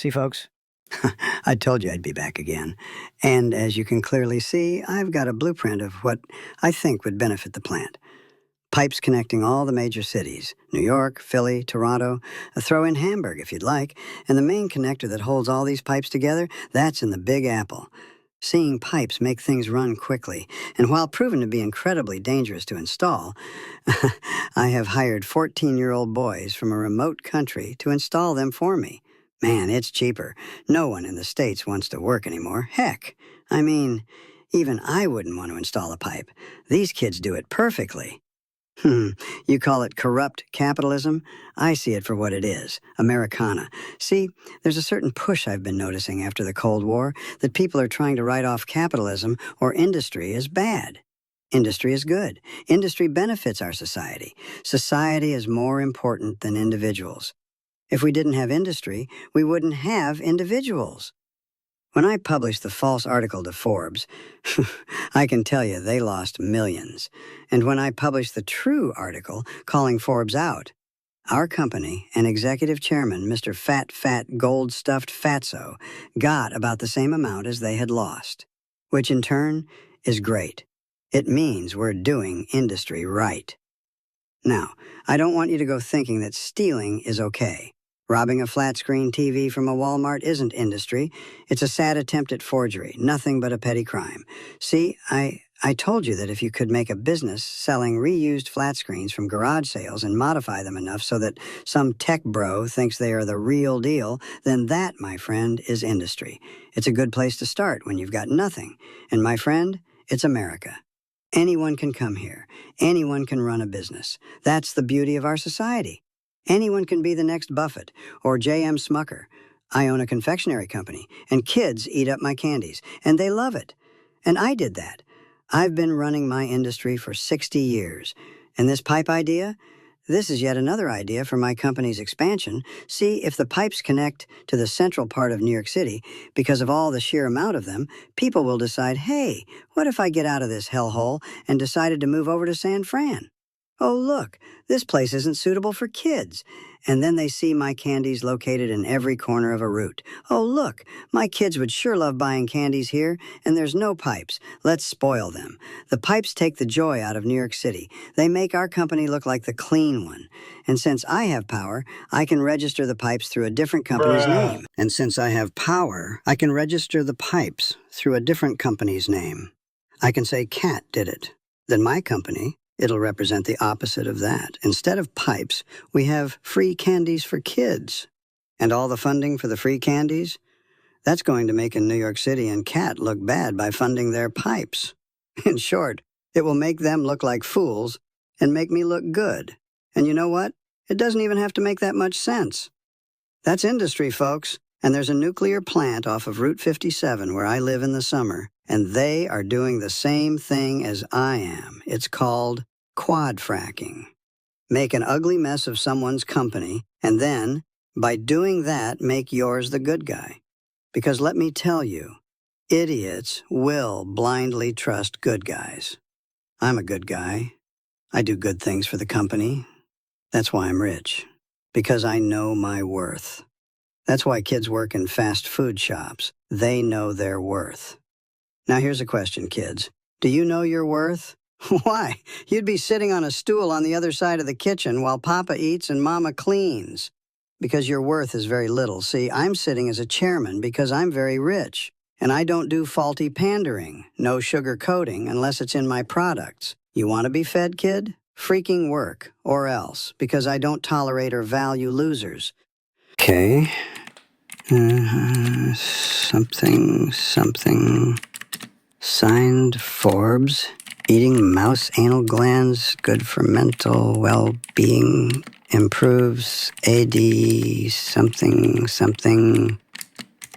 See, folks? I told you I'd be back again. And as you can clearly see, I've got a blueprint of what I think would benefit the plant. Pipes connecting all the major cities, New York, Philly, Toronto, throw in Hamburg if you'd like, and the main connector that holds all these pipes together, that's in the Big Apple. Seeing pipes make things run quickly, and while proven to be incredibly dangerous to install, I have hired 14-year-old boys from a remote country to install them for me. Man, it's cheaper. No one in the States wants to work anymore. Heck, I mean, even I wouldn't want to install a pipe. These kids do it perfectly. You call it corrupt capitalism? I see it for what it is, Americana. See, there's a certain push I've been noticing after the Cold War that people are trying to write off capitalism or industry as bad. Industry is good. Industry benefits our society. Society is more important than individuals. If we didn't have industry, we wouldn't have individuals. When I published the false article to Forbes, I can tell you they lost millions. And when I published the true article calling Forbes out, our company and executive chairman, Mr. Fat Gold-Stuffed Fatso, got about the same amount as they had lost, which in turn is great. It means we're doing industry right. Now, I don't want you to go thinking that stealing is okay. Robbing a flat-screen TV from a Walmart isn't industry. It's a sad attempt at forgery, nothing but a petty crime. See, I told you that if you could make a business selling reused flat screens from garage sales and modify them enough so that some tech bro thinks they are the real deal, then that, my friend, is industry. It's a good place to start when you've got nothing. And my friend, it's America. Anyone can come here. Anyone can run a business. That's the beauty of our society. Anyone can be the next Buffett or J.M. Smucker. I own a confectionery company, and kids eat up my candies, and they love it. And I did that. I've been running my industry for 60 years. And this pipe idea? This is yet another idea for my company's expansion. See, if the pipes connect to the central part of New York City, because of all the sheer amount of them, people will decide, hey, what if I get out of this hellhole and decided to move over to San Fran? Oh, look, this place isn't suitable for kids. And then they see my candies located in every corner of a route. Oh, look, my kids would sure love buying candies here, and there's no pipes. Let's spoil them. The pipes take the joy out of New York City. They make our company look like the clean one. And since I have power, I can register the pipes through a different company's name. And since I have power, I can register the pipes through a different company's name. I can say Cat did it. Then my company, it'll represent the opposite of that. Instead of pipes, we have free candies for kids. And all the funding for the free candies? That's going to make New York City and Cat look bad by funding their pipes. In short, it will make them look like fools and make me look good. And you know what? It doesn't even have to make that much sense. That's industry, folks. And there's a nuclear plant off of Route 57 where I live in the summer. And they are doing the same thing as I am. It's called quad fracking. Make an ugly mess of someone's company, and then, by doing that, make yours the good guy. Because let me tell you, idiots will blindly trust good guys. I'm a good guy. I do good things for the company. That's why I'm rich. Because I know my worth. That's why kids work in fast food shops. They know their worth. Now here's a question, kids. Do you know your worth? Why? You'd be sitting on a stool on the other side of the kitchen while Papa eats and Mama cleans. Because your worth is very little. See, I'm sitting as a chairman because I'm very rich. And I don't do faulty pandering, no sugar coating, unless it's in my products. You want to be fed, kid? Freaking work, or else, because I don't tolerate or value losers. Okay. Something. Signed Forbes. Eating mouse anal glands, good for mental well-being, improves AD something.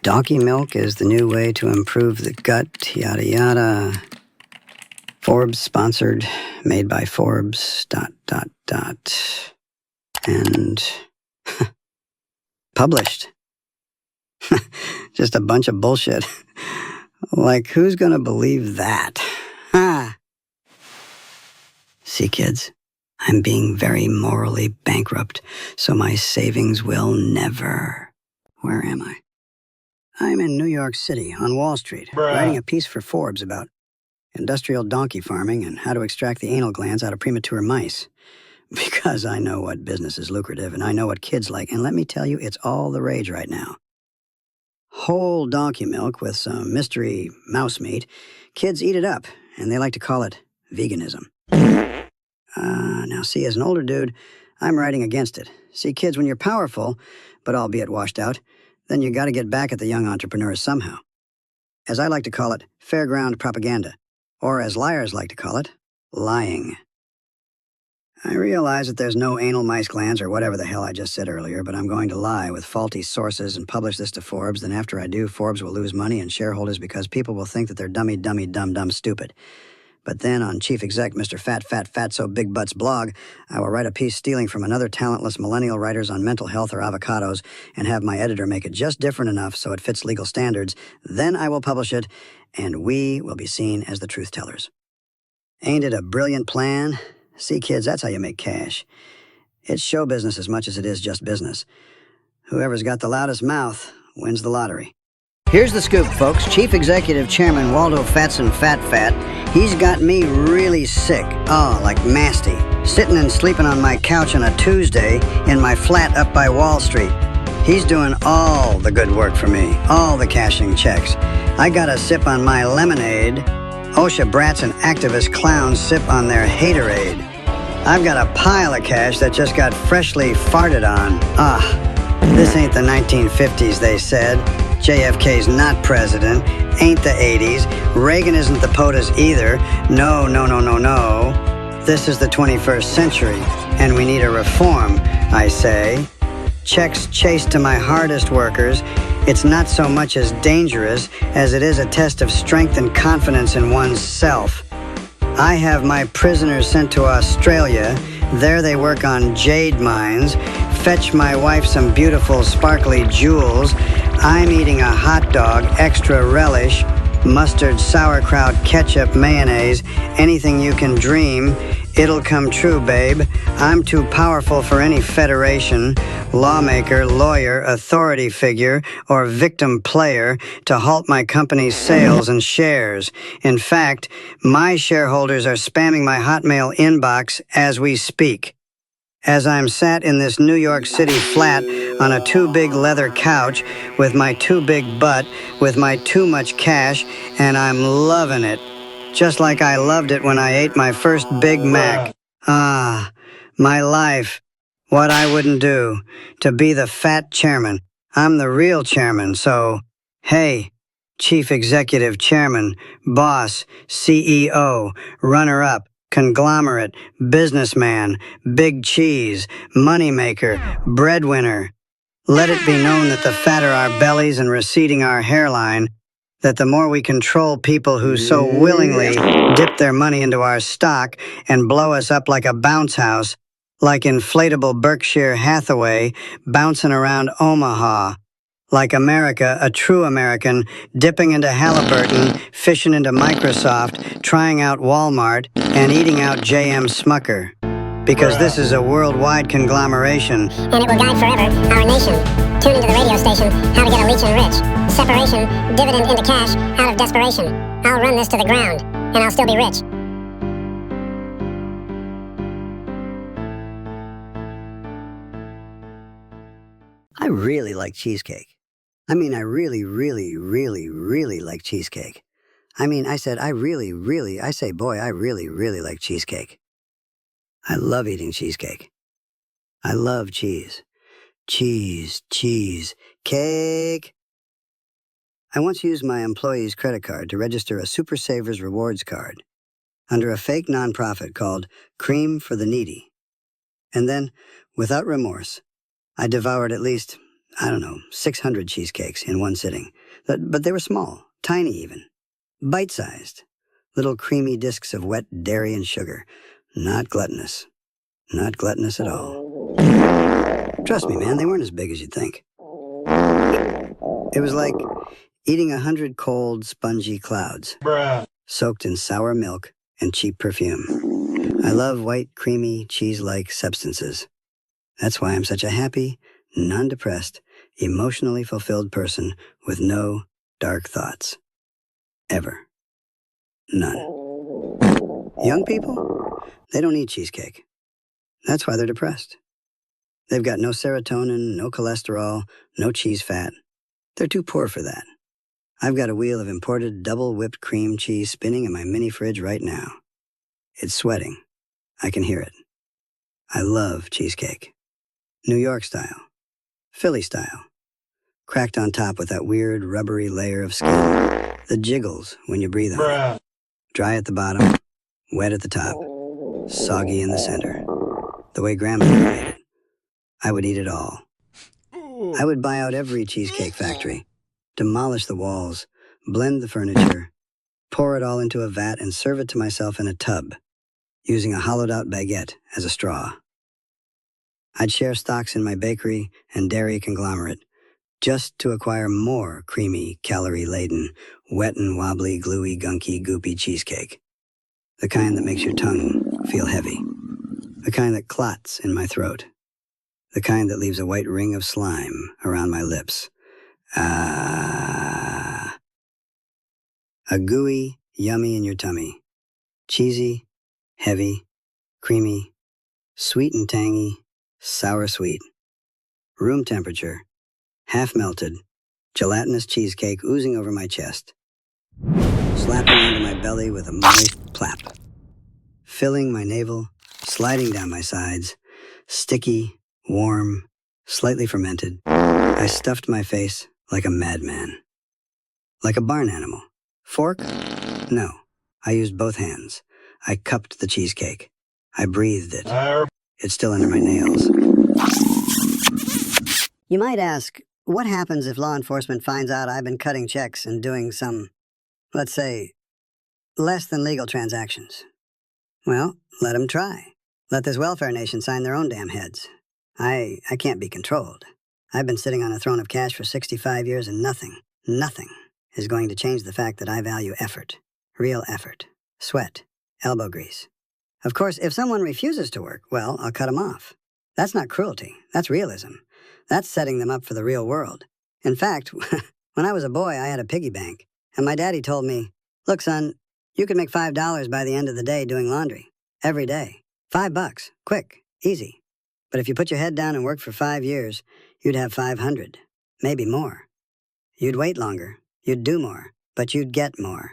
Donkey milk is the new way to improve the gut, yada yada. Forbes sponsored, made by Forbes, ... And published. Just a bunch of bullshit. Like, who's gonna believe that? Ha! See, kids, I'm being very morally bankrupt, so my savings will never... Where am I? I'm in New York City, on Wall Street, writing a piece for Forbes about industrial donkey farming and how to extract the anal glands out of premature mice. Because I know what business is lucrative and I know what kids like, and let me tell you, it's all the rage right now. Whole donkey milk with some mystery mouse meat. Kids eat it up, and they like to call it veganism. Now see, as an older dude, I'm writing against it. See, kids, when you're powerful, but albeit washed out, then you gotta get back at the young entrepreneurs somehow. As I like to call it, fairground propaganda. Or as liars like to call it, lying. I realize that there's no anal mice glands or whatever the hell I just said earlier, but I'm going to lie with faulty sources and publish this to Forbes. Then after I do, Forbes will lose money and shareholders because people will think that they're dumb stupid. But then on Chief Exec Mr. Fatso Big Butts blog, I will write a piece stealing from another talentless millennial writers on mental health or avocados and have my editor make it just different enough so it fits legal standards. Then I will publish it, and we will be seen as the truth tellers. Ain't it a brilliant plan? See, kids, that's how you make cash. It's show business as much as it is just business. Whoever's got the loudest mouth wins the lottery. Here's the scoop, folks. Chief Executive Chairman Waldo Fatson Fat, he's got me really sick. Oh, like nasty. Sitting and sleeping on my couch on a Tuesday in my flat up by Wall Street. He's doing all the good work for me, all the cashing checks. I got a sip on my lemonade. OSHA brats and activist clowns sip on their haterade. I've got a pile of cash that just got freshly farted on. This ain't the 1950s, they said. JFK's not president. Ain't the 80s. Reagan isn't the POTUS either. No. This is the 21st century, and we need a reform, I say. Checks chased to my hardest workers. It's not so much as dangerous as it is a test of strength and confidence in one's self. I have my prisoners sent to Australia. There they work on jade mines. Fetch my wife some beautiful sparkly jewels. I'm eating a hot dog, extra relish, mustard, sauerkraut, ketchup, mayonnaise, anything you can dream. It'll come true, babe. I'm too powerful for any federation, lawmaker, lawyer, authority figure, or victim player to halt my company's sales and shares. In fact, my shareholders are spamming my Hotmail inbox as we speak. As I'm sat in this New York City flat on a too big leather couch with my too big butt, with my too much cash, and I'm loving it. Just like I loved it when I ate my first Big Mac. My life. What I wouldn't do to be the fat chairman. I'm the real chairman, so, hey, Chief Executive Chairman, boss, CEO, runner-up, conglomerate, businessman, big cheese, moneymaker, breadwinner. Let it be known that the fatter our bellies and receding our hairline, that the more we control people who so willingly dip their money into our stock and blow us up like a bounce house, like inflatable Berkshire Hathaway bouncing around Omaha. Like America, a true American, dipping into Halliburton, fishing into Microsoft, trying out Walmart, and eating out J.M. Smucker. Because this is a worldwide conglomeration. And it will guide forever our nation. Tune into the radio station, How to Get a Leech and Rich. Separation, dividend into cash, out of desperation. I'll run this to the ground, and I'll still be rich. I really like cheesecake. I mean, I really like cheesecake. I said, I really like cheesecake. I love eating cheesecake. I love cheese. Cheese, cake. I once used my employee's credit card to register a Super Savers rewards card under a fake nonprofit called Cream for the Needy. And then, without remorse, I devoured at least, 600 cheesecakes in one sitting. But they were small, tiny even, bite-sized, little creamy discs of wet dairy and sugar. Not gluttonous. Not gluttonous at all. Trust me, man, they weren't as big as you'd think. It was like eating 100 cold, spongy clouds, soaked in sour milk and cheap perfume. I love white, creamy, cheese-like substances. That's why I'm such a happy, non-depressed, emotionally fulfilled person with no dark thoughts. Ever. None. Young people, they don't eat cheesecake. That's why they're depressed. They've got no serotonin, no cholesterol, no cheese fat. They're too poor for that. I've got a wheel of imported double whipped cream cheese spinning in my mini fridge right now. It's sweating. I can hear it. I love cheesecake. New York style. Philly style. Cracked on top with that weird rubbery layer of skin that jiggles when you breathe on it. Dry at the bottom, wet at the top, soggy in the center. The way Grandma made it. I would eat it all. I would buy out every cheesecake factory, demolish the walls, blend the furniture, pour it all into a vat and serve it to myself in a tub, using a hollowed-out baguette as a straw. I'd share stocks in my bakery and dairy conglomerate, just to acquire more creamy, calorie-laden, wet and wobbly, gluey, gunky, goopy cheesecake. The kind that makes your tongue feel heavy. The kind that clots in my throat. The kind that leaves a white ring of slime around my lips. Ah. A gooey, yummy in your tummy. Cheesy, heavy, creamy, sweet and tangy, sour sweet. Room temperature, half melted, gelatinous cheesecake oozing over my chest. Slapping into my belly with a moist plap. Filling my navel, sliding down my sides, sticky, warm, slightly fermented. I stuffed my face like a madman. Like a barn animal. Fork? No. I used both hands. I cupped the cheesecake. I breathed it. It's still under my nails. You might ask, what happens if law enforcement finds out I've been cutting checks and doing some, let's say, less than legal transactions? Well, let them try. Let this welfare nation sign their own damn heads. I can't be controlled. I've been sitting on a throne of cash for 65 years and nothing is going to change the fact that I value effort. Real effort. Sweat. Elbow grease. Of course, if someone refuses to work, well, I'll cut them off. That's not cruelty. That's realism. That's setting them up for the real world. In fact, when I was a boy, I had a piggy bank, and my daddy told me, look, son, you could make $5 by the end of the day doing laundry. Every day. $5. Quick. Easy. But if you put your head down and worked for 5 years, you'd have 500. Maybe more. You'd wait longer. You'd do more. But you'd get more.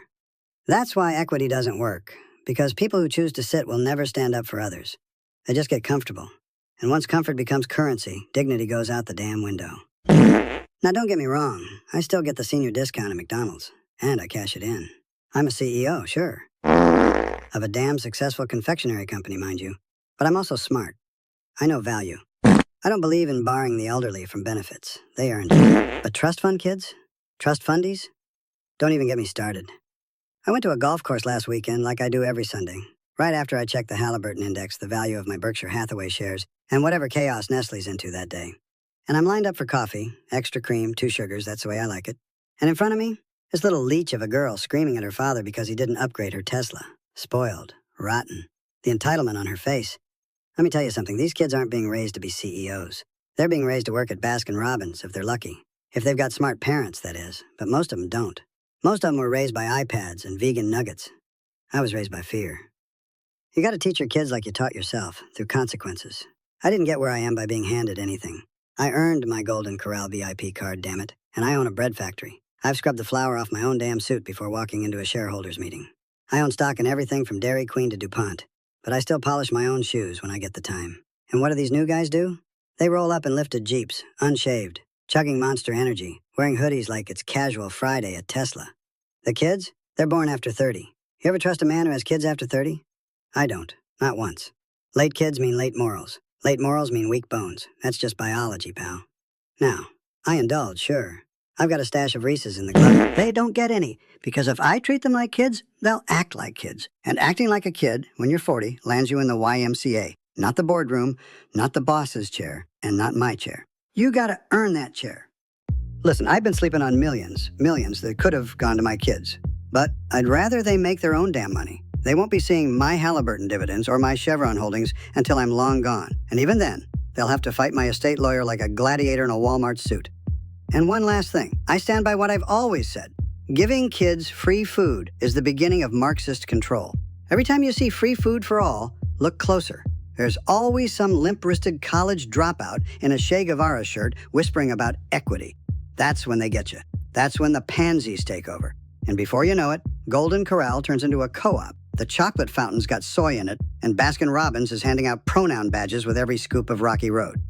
That's why equity doesn't work. Because people who choose to sit will never stand up for others. They just get comfortable. And once comfort becomes currency, dignity goes out the damn window. Now don't get me wrong, I still get the senior discount at McDonald's. And I cash it in. I'm a CEO, sure. Of a damn successful confectionery company, mind you. But I'm also smart. I know value. I don't believe in barring the elderly from benefits. They earned it. But trust fund kids? Trust fundies? Don't even get me started. I went to a golf course last weekend like I do every Sunday, right after I checked the Halliburton Index, the value of my Berkshire Hathaway shares, and whatever chaos Nestle's into that day. And I'm lined up for coffee, extra cream, 2 sugars, that's the way I like it. And in front of me, this little leech of a girl screaming at her father because he didn't upgrade her Tesla. Spoiled. Rotten. The entitlement on her face. Let me tell you something, these kids aren't being raised to be CEOs. They're being raised to work at Baskin-Robbins if they're lucky. If they've got smart parents, that is. But most of them don't. Most of them were raised by iPads and vegan nuggets. I was raised by fear. You gotta teach your kids like you taught yourself, through consequences. I didn't get where I am by being handed anything. I earned my Golden Corral VIP card, damn it, and I own a bread factory. I've scrubbed the flour off my own damn suit before walking into a shareholders meeting. I own stock in everything from Dairy Queen to DuPont, but I still polish my own shoes when I get the time. And what do these new guys do? They roll up in lifted Jeeps, unshaved, chugging Monster Energy, wearing hoodies like it's casual Friday at Tesla. The kids? They're born after 30. You ever trust a man who has kids after 30? I don't. Not once. Late kids mean late morals. Late morals mean weak bones. That's just biology, pal. Now, I indulge, sure. I've got a stash of Reese's in the closet. They don't get any, because if I treat them like kids, they'll act like kids. And acting like a kid, when you're 40, lands you in the YMCA. Not the boardroom, not the boss's chair, and not my chair. You gotta earn that chair. Listen, I've been sleeping on millions that could have gone to my kids. But I'd rather they make their own damn money. They won't be seeing my Halliburton dividends or my Chevron holdings until I'm long gone. And even then, they'll have to fight my estate lawyer like a gladiator in a Walmart suit. And one last thing. I stand by what I've always said. Giving kids free food is the beginning of Marxist control. Every time you see free food for all, look closer. There's always some limp-wristed college dropout in a Che Guevara shirt whispering about equity. That's when they get you. That's when the pansies take over. And before you know it, Golden Corral turns into a co-op. The chocolate fountain's got soy in it, and Baskin-Robbins is handing out pronoun badges with every scoop of Rocky Road.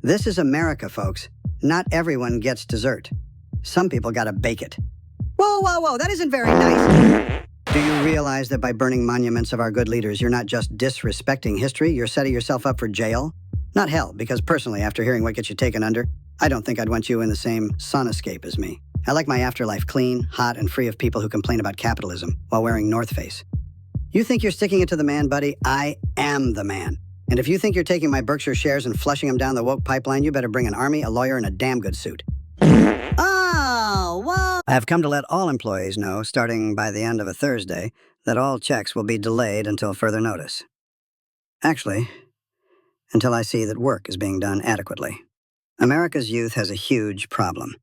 This is America, folks. Not everyone gets dessert. Some people gotta bake it. Whoa, whoa, whoa, that isn't very nice. Do you realize that by burning monuments of our good leaders, you're not just disrespecting history, you're setting yourself up for jail? Not hell, because personally, after hearing what gets you taken under, I don't think I'd want you in the same sonoscape as me. I like my afterlife clean, hot, and free of people who complain about capitalism while wearing North Face. You think you're sticking it to the man, buddy? I am the man. And if you think you're taking my Berkshire shares and flushing them down the woke pipeline, you better bring an army, a lawyer, and a damn good suit. Oh, whoa! I have come to let all employees know, starting by the end of a Thursday, that all checks will be delayed until further notice. Actually, until I see that work is being done adequately. America's youth has a huge problem.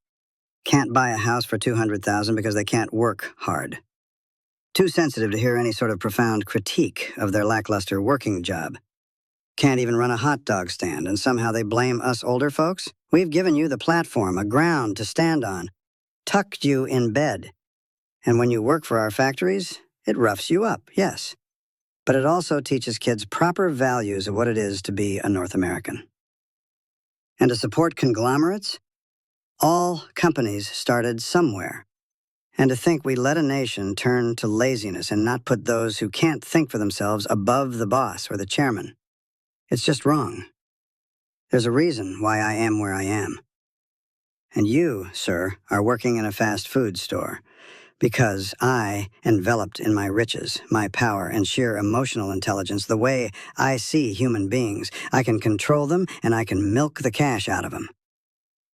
Can't buy a house for $200,000 because they can't work hard. Too sensitive to hear any sort of profound critique of their lackluster working job. Can't even run a hot dog stand, and somehow they blame us older folks? We've given you the platform, a ground to stand on, tucked you in bed. And when you work for our factories, it roughs you up, yes. But it also teaches kids proper values of what it is to be a North American. And to support conglomerates? All companies started somewhere. And to think we let a nation turn to laziness and not put those who can't think for themselves above the boss or the chairman. It's just wrong. There's a reason why I am where I am. And you, sir, are working in a fast food store because I, enveloped in my riches, my power, and sheer emotional intelligence, the way I see human beings, I can control them and I can milk the cash out of them.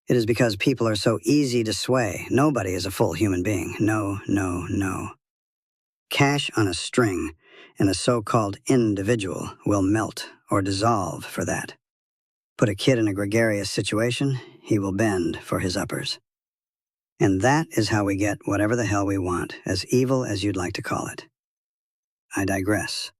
It is because people are so easy to sway. Nobody is a full human being. No, no, no. Cash on a string and a so-called individual will melt or dissolve for that. Put a kid in a gregarious situation, he will bend for his uppers. And that is how we get whatever the hell we want, as evil as you'd like to call it. I digress.